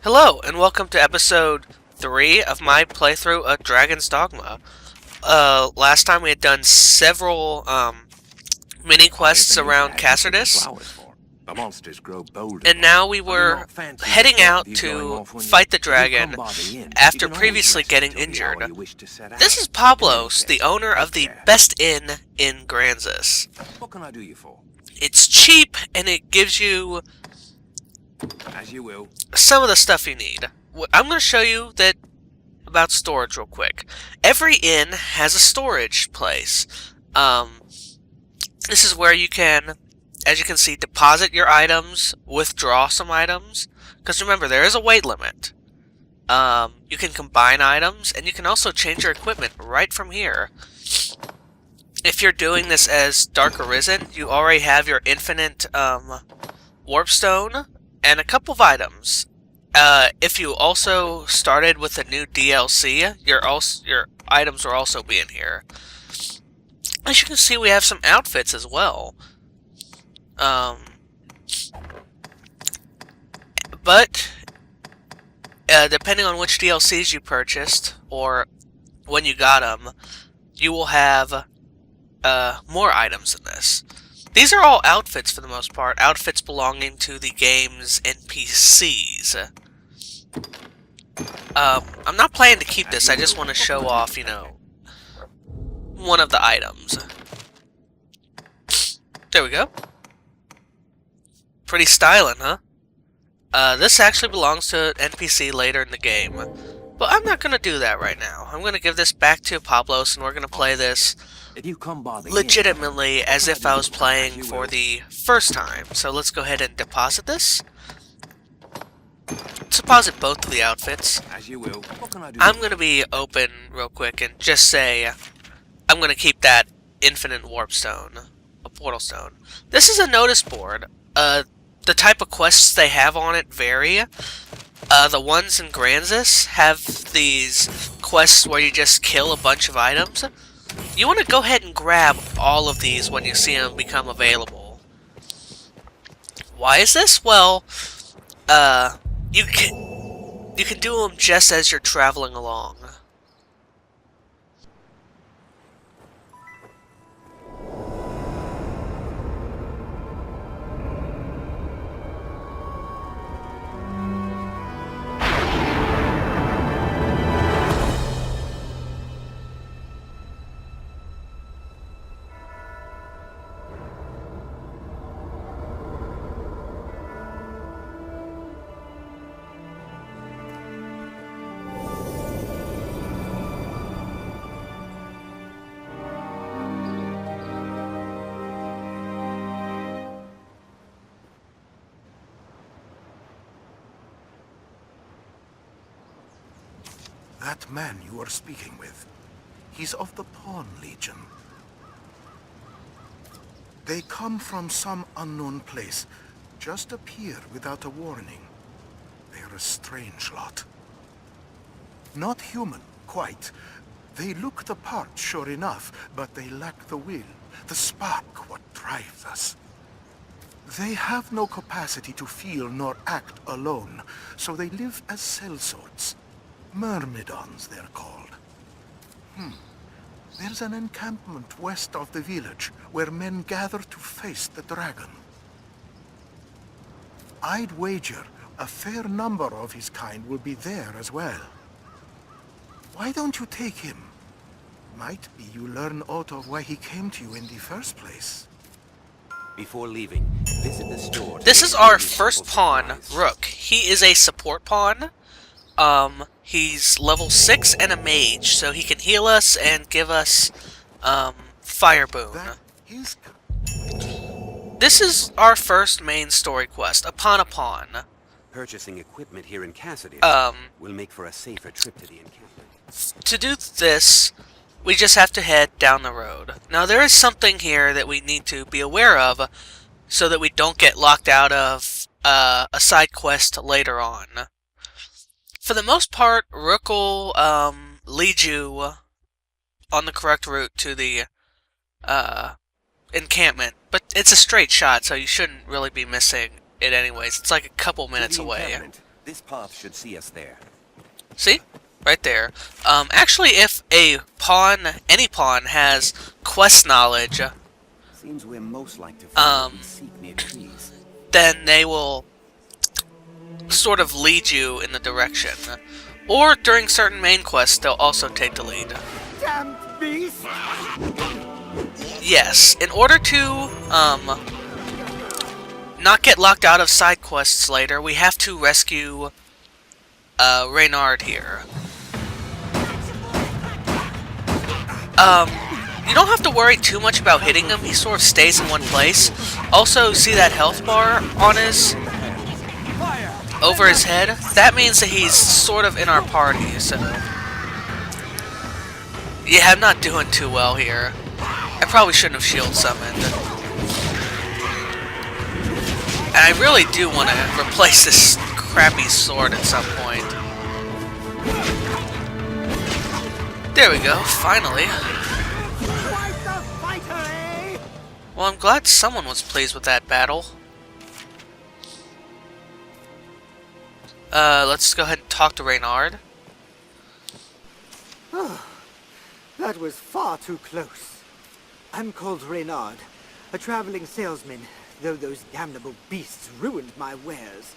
Hello, and welcome to episode 3 of my playthrough of Dragon's Dogma. Last time we had done several, mini-quests around Cassardus, and now we were heading out to fight the dragon after previously getting injured. This is Pablos, the owner of the best inn in Granzis. What can I do you for? It's cheap, and it gives you As you will. some of the stuff you need. I'm going to show you that about storage real quick. Every inn has a storage place. This is where you can, as you can see, deposit your items, withdraw some items. Because remember, there is a weight limit. You can combine items, and you can also change your equipment right from here. If you're doing this as Dark Arisen, you already have your infinite warp stone and a couple of items. If you also started with a new DLC, your items will also be in here. As you can see, we have some outfits as well. But depending on which DLCs you purchased or when you got them, you will have more items in this. These are all outfits for the most part, outfits belonging to the game's NPCs. I'm not planning to keep this, I just want to show off, you know, one of the items. There we go. Pretty styling, huh? This actually belongs to an NPC later in the game. But I'm not going to do that right now. I'm going to give this back to Pablos, and we're going to play this legitimately as if I was playing for the first time. So let's go ahead and deposit this. Let's deposit both of the outfits. As you will. What can I do? I'm going to be open real quick and just say I'm going to keep that infinite warp stone, a portal stone. This is a notice board. The type of quests they have on it vary. The ones in Granzis have these quests where you just kill a bunch of items. You want to go ahead and grab all of these when you see them become available. Why is this? Well, you can do them just as you're traveling along. That man you are speaking with, he's of the Pawn Legion. They come from some unknown place, just appear without a warning. They're a strange lot. Not human, quite. They look the part, sure enough, but they lack the will, the spark, what drives us. They have no capacity to feel nor act alone, so they live as sellswords. Myrmidons, they're called. There's an encampment west of the village where men gather to face the dragon. I'd wager a fair number of his kind will be there as well. Why don't you take him? Might be you learn aught of why he came to you in the first place. Before leaving, visit the store. This is our first pawn, Rook. He is a support pawn. He's level 6 and a mage, so he can heal us and give us, Fire Boon. This is our first main story quest, Upon a Pawn. Purchasing equipment here in Cassardus will make for a safer trip to the encampment. To do this, we just have to head down the road. Now, there is something here that we need to be aware of so that we don't get locked out of, a side quest later on. For the most part, Rook will lead you on the correct route to the encampment, but it's a straight shot, so you shouldn't really be missing it anyways. It's like a couple minutes away. This path should see us there. See? Right there. Actually, if a pawn, any pawn, has quest knowledge, Seems we're most like to find what we seek near trees. then they will sort of lead you in the direction. Or during certain main quests, they'll also take the lead. Damned beast! Yes, in order to not get locked out of side quests later, we have to rescue Reynard here. You don't have to worry too much about hitting him, he sort of stays in one place. Also, see that health bar on his... over his head? That means that he's sort of in our party, so... yeah, I'm not doing too well here. I probably shouldn't have shield summoned. And I really do want to replace this crappy sword at some point. There we go, finally. Well, I'm glad someone was pleased with that battle. Let's go ahead and talk to Reynard. That was far too close. I'm called Reynard, a traveling salesman, though those damnable beasts ruined my wares.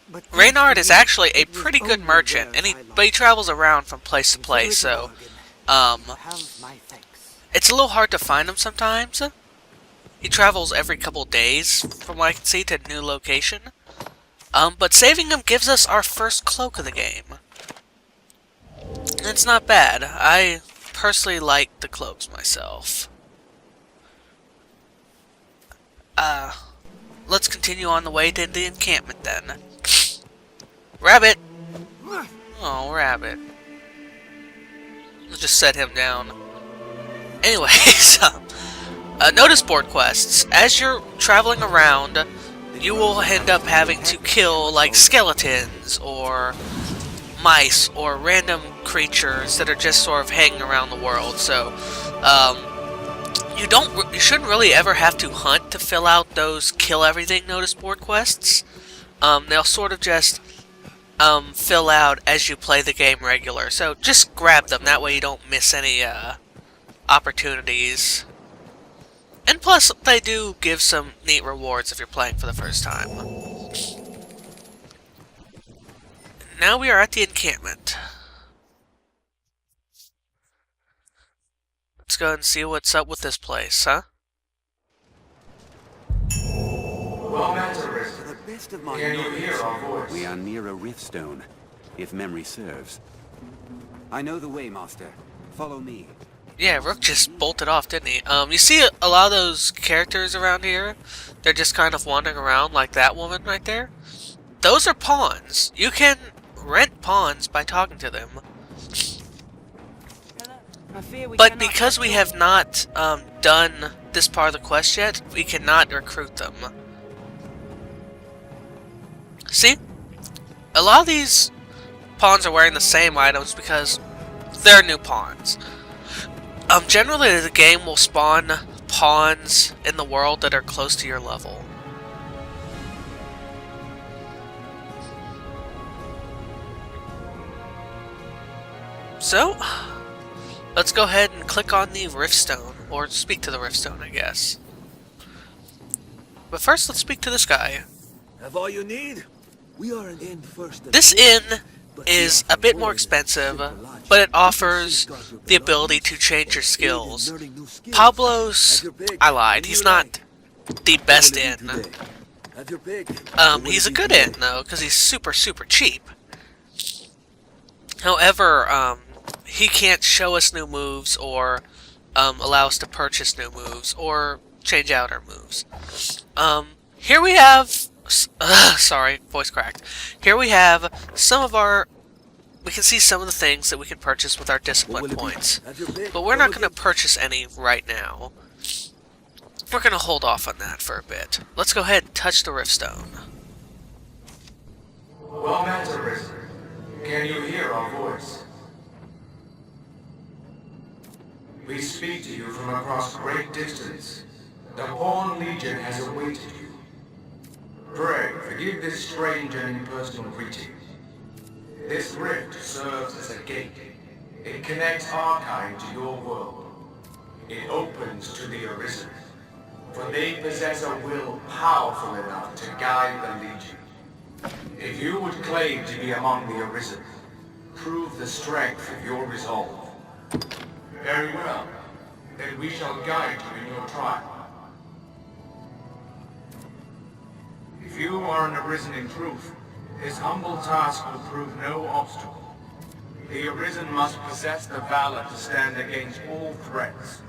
But Reynard is actually a pretty good merchant, and but he travels around from place to place, so it's a little hard to find him sometimes. He travels every couple days, from what I can see, to a new location. But saving him gives us our first cloak of the game. And it's not bad. I personally like the cloaks myself. Let's continue on the way to the encampment then. Rabbit! Oh, Rabbit. Let's just set him down. Anyways, notice board quests. As you're traveling around, you will end up having to kill, like, skeletons, or mice, or random creatures that are just sort of hanging around the world. So, you shouldn't really ever have to hunt to fill out those kill everything notice board quests. They'll sort of just fill out as you play the game regular. So just grab them, that way you don't miss any opportunities. And plus, they do give some neat rewards if you're playing for the first time. Now we are at the encampment. Let's go and see what's up with this place, huh? Well met, Arisen. To the best of my Can you knowledge, hear our voice? we are near a riftstone, if memory serves. I know the way, Master. Follow me. Yeah, Rook just bolted off, didn't he? You see a lot of those characters around here? They're just kind of wandering around like that woman right there. Those are pawns. You can rent pawns by talking to them. But because we have not done this part of the quest yet, we cannot recruit them. See? A lot of these pawns are wearing the same items because they're new pawns. Generally the game will spawn pawns in the world that are close to your level. So, let's go ahead and click on the Riftstone, or speak to the Riftstone, I guess. But first, let's speak to this guy. Have all you need? We are an inn first. This inn is a bit more expensive, but it offers the ability to change your skills. Pablo's... I lied, he's not the best inn. He's a good inn, though, because he's super, super cheap. However, he can't show us new moves, or allow us to purchase new moves, or change out our moves. Here we have... sorry, voice cracked. Here we have some of our... We can see some of the things that we can purchase with our discipline points. But we're not going to purchase any right now. We're going to hold off on that for a bit. Let's go ahead and touch the Riftstone. Well met, Arisen. Can you hear our voice? We speak to you from across great distance. The Pawn Legion has awaited you. Pray, forgive this strange and impersonal greeting. This rift serves as a gate. It connects our kind to your world. It opens to the Arisen, for they possess a will powerful enough to guide the Legion. If you would claim to be among the Arisen, prove the strength of your resolve. Very well. Then we shall guide you in your trial. If you are an Arisen in truth, this humble task will prove no obstacle. The Arisen must possess the valor to stand against all threats,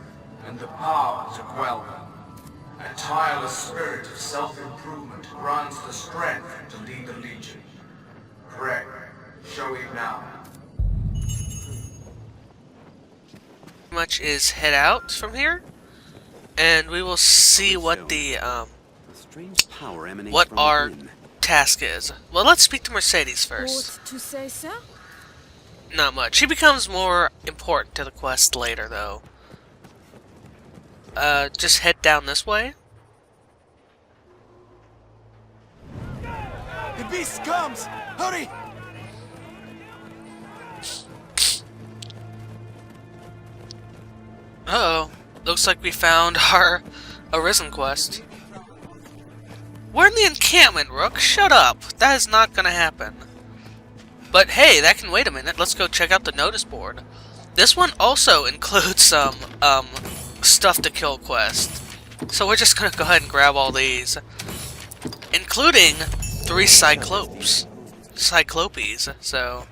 and the power to quell them. A tireless spirit of self-improvement grants the strength to lead the Legion. Pray, show it now. Much is head out from here, and we will see what the A strange power emanates what from our within. task is. Well, let's speak to Mercedes first. Aught to say, sir? Not much. She becomes more important to the quest later, though. Just head down this way. The beast comes! Hurry! Uh-oh. Looks like we found our Arisen quest. We're in the encampment, Rook. Shut up. That is not gonna happen. But hey, that can wait a minute. Let's go check out the notice board. This one also includes some, stuff to kill quest. So we're just gonna go ahead and grab all these. Including 3 Cyclopes. So...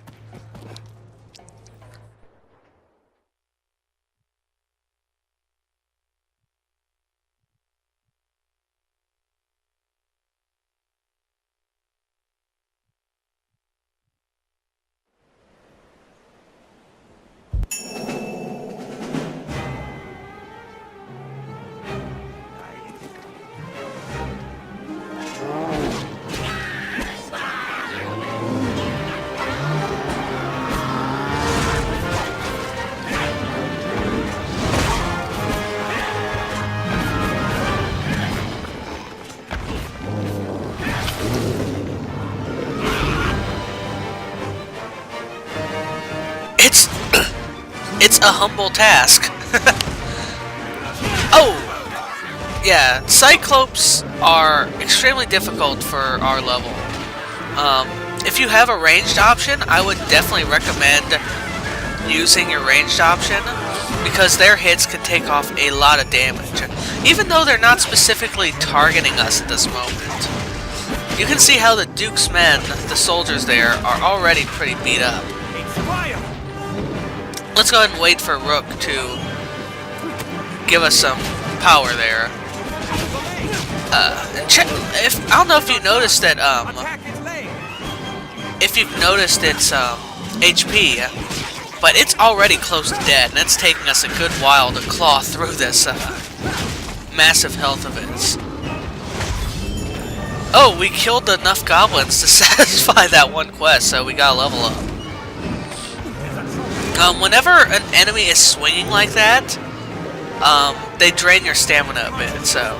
It's a humble task. Oh! Yeah, Cyclopes are extremely difficult for our level. If you have a ranged option, I would definitely recommend using your ranged option, because their hits can take off a lot of damage, even though they're not specifically targeting us at this moment. You can see how the Duke's men, the soldiers there, are already pretty beat up. Let's go ahead and wait for Rook to give us some power there. Check if I don't know if you noticed that if you've noticed its HP, but it's already close to dead, and it's taking us a good while to claw through this massive health of its. Oh, we killed enough goblins to satisfy that one quest, so we got a level up. Whenever an enemy is swinging like that, they drain your stamina a bit, so...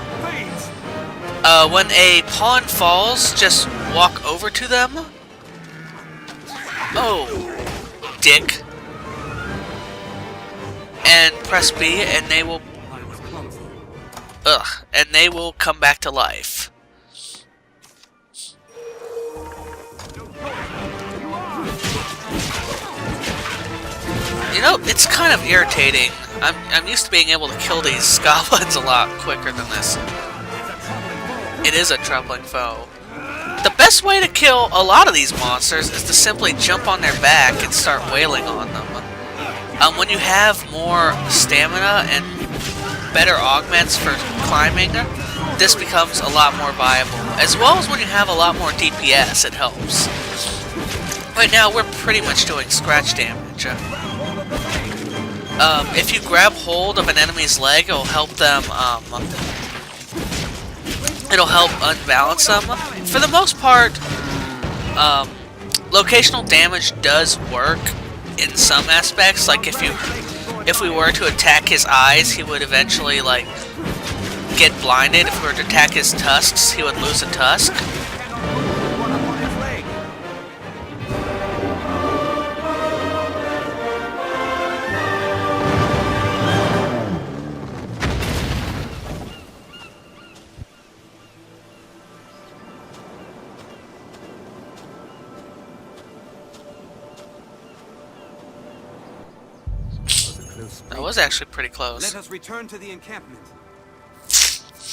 when a pawn falls, just walk over to them. Oh, dick. And press B, and they will... and they will come back to life. You know, it's kind of irritating. I'm used to being able to kill these goblins a lot quicker than this. It is a troubling foe. The best way to kill a lot of these monsters is to simply jump on their back and start wailing on them. When you have more stamina and better augments for climbing, this becomes a lot more viable. As well as when you have a lot more DPS, it helps. Right now, we're pretty much doing scratch damage. If you grab hold of an enemy's leg, it'll help them, it'll help unbalance them. For the most part, locational damage does work in some aspects. Like if we were to attack his eyes, he would eventually, like, get blinded. If we were to attack his tusks, he would lose a tusk. close. That was actually pretty close. Let us return to the encampment.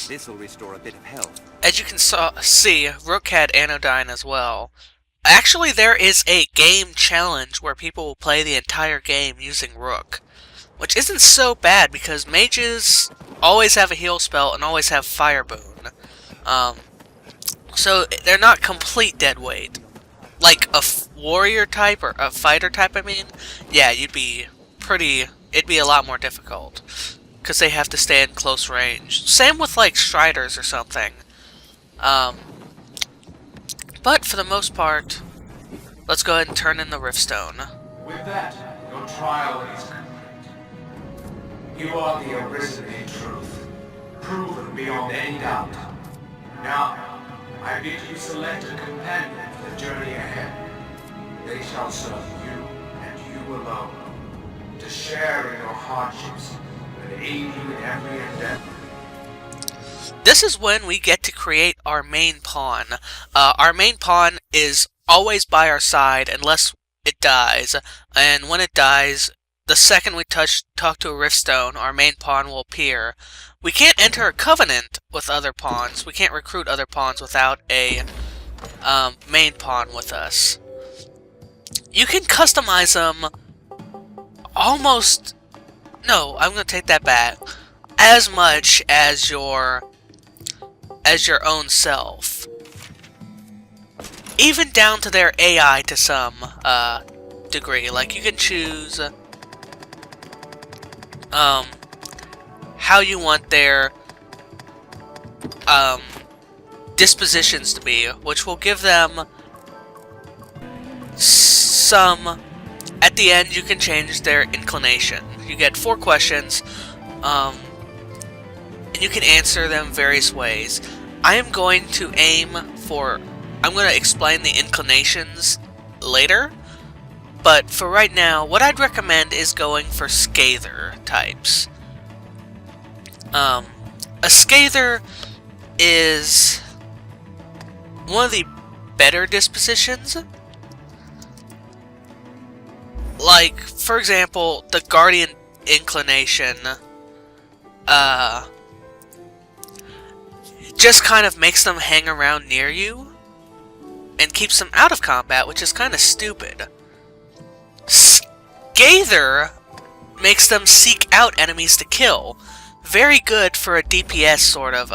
This will restore a bit of health. As you can see, Rook had Anodyne as well. Actually, there is a game challenge where people will play the entire game using Rook, which isn't so bad because mages always have a heal spell and always have Fire Boon. So they're not complete dead weight. Like a warrior type, or a fighter type, I mean, yeah, it'd be a lot more difficult. Because they have to stay in close range. Same with, like, Striders or something. But, for the most part, let's go ahead and turn in the Riftstone. With that, your trial is complete. You are the Arisen in truth, proven beyond any doubt. Now, I bid you select a companion for the journey ahead. They shall serve you, and you alone, to share in your hardships, and aid you in every endeavor. This is when we get to create our main pawn. Our main pawn is always by our side unless it dies, and when it dies, the second we talk to a Riftstone, our main pawn will appear. We can't enter a covenant with other pawns. We can't recruit other pawns without a main pawn with us. You can customize them almost... No, I'm going to take that back. As much as your own self. Even down to their AI to some degree. Like, you can choose how you want their dispositions to be, which will give them some... At the end, you can change their inclination. You get 4 questions, and you can answer them various ways. I am going to aim for... I'm going to explain the inclinations later, but for right now, what I'd recommend is going for Scather types. A Scather is one of the better dispositions. Like, for example, the Guardian inclination, just kind of makes them hang around near you, and keeps them out of combat, which is kind of stupid. Scather makes them seek out enemies to kill. Very good for a DPS sort of,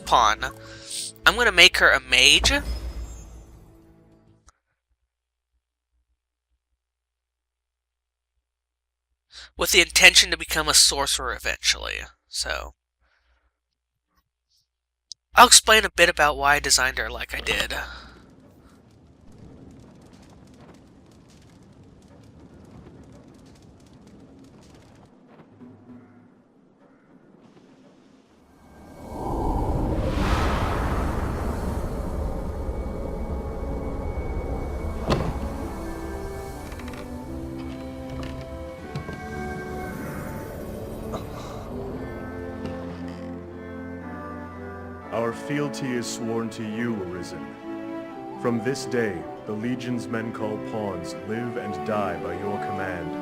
pawn. I'm gonna make her a mage. With the intention to become a sorcerer eventually, so... I'll explain a bit about why I designed her like I did. Our fealty is sworn to you, Arisen. From this day, the Legion's men called pawns live and die by your command.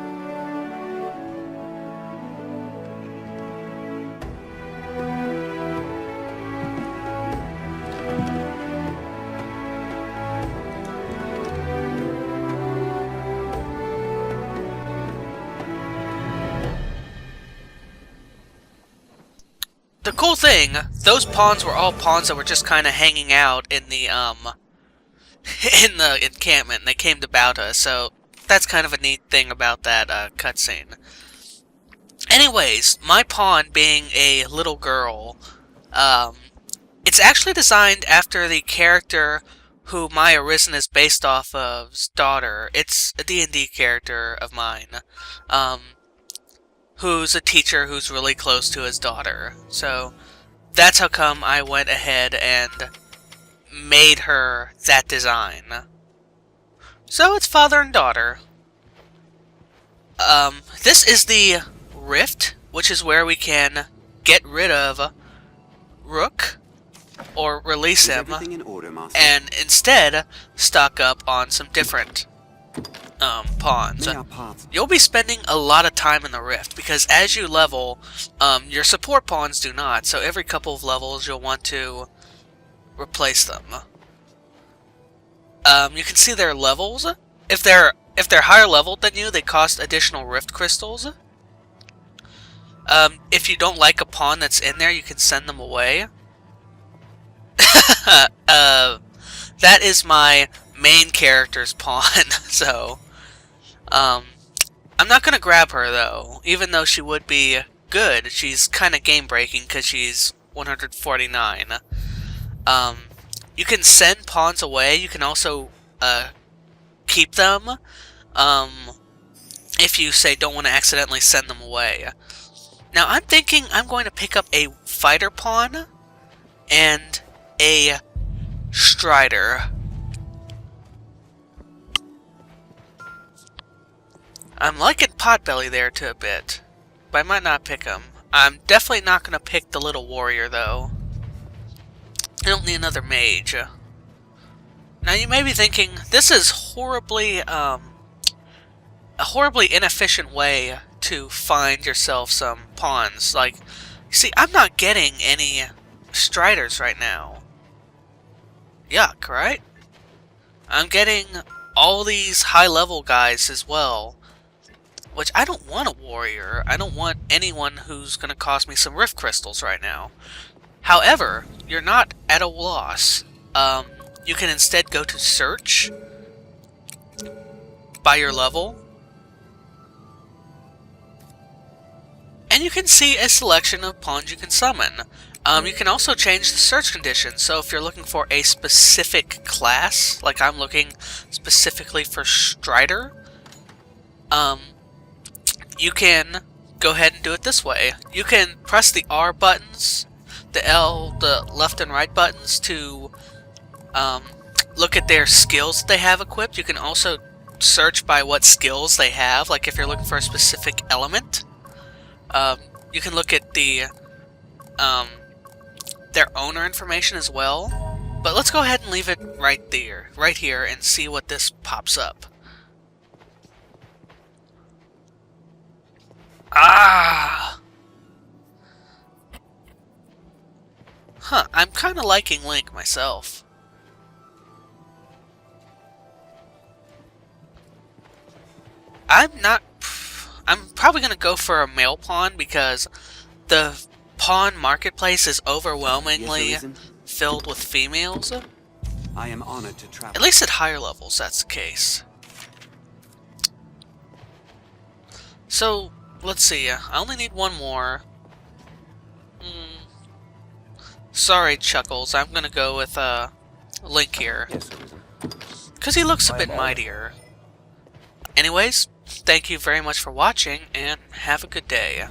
The cool thing, those pawns were all pawns that were just kind of hanging out in the, in the encampment, and they came to Bauta, so that's kind of a neat thing about that, cutscene. Anyways, my pawn being a little girl, it's actually designed after the character who my Arisen is based off of's daughter. It's a D&D character of mine, who's a teacher who's really close to his daughter. So that's how come I went ahead and made her that design. So it's father and daughter. This is the Rift, which is where we can get rid of Rook, or release him, Everything in order, Master? and instead stock up on some different pawns. May our paths... You'll be spending a lot of time in the Rift, because as you level, your support pawns do not, so every couple of levels you'll want to replace them. You can see their levels. If they're higher leveled than you, they cost additional Rift Crystals. If you don't like a pawn that's in there, you can send them away. That is my main character's pawn, so... I'm not gonna grab her, though, even though she would be good. She's kind of game-breaking, because she's 149. You can send pawns away. You can also, keep them, if you, say, don't want to accidentally send them away. Now, I'm thinking I'm going to pick up a fighter pawn and a strider. I'm liking Potbelly there to a bit, but I might not pick him. I'm definitely not going to pick the little warrior, though. I don't need another mage. Now, you may be thinking, this is a horribly inefficient way to find yourself some pawns. Like, you see, I'm not getting any striders right now. Yuck, right? I'm getting all these high-level guys as well. Which, I don't want a warrior. I don't want anyone who's going to cost me some Rift Crystals right now. However, you're not at a loss. You can instead go to search by your level. And you can see a selection of pawns you can summon. You can also change the search conditions. So if you're looking for a specific class, like I'm looking specifically for Strider, you can go ahead and do it this way. You can press the R buttons, the L, the left and right buttons to look at their skills that they have equipped. You can also search by what skills they have, like if you're looking for a specific element. You can look at the their owner information as well. But let's go ahead and leave it right here, and see what this pops up. Ah! Huh, I'm kind of liking Link myself. I'm probably going to go for a male pawn because the pawn marketplace is overwhelmingly Yes, Arisen? filled with females. I am honored to travel. At least at higher levels, that's the case. So, let's see. I only need one more. Sorry, Chuckles. I'm going to go with Link here. Yes, Arisen. Because he looks a bit mightier. Anyways, thank you very much for watching, and have a good day.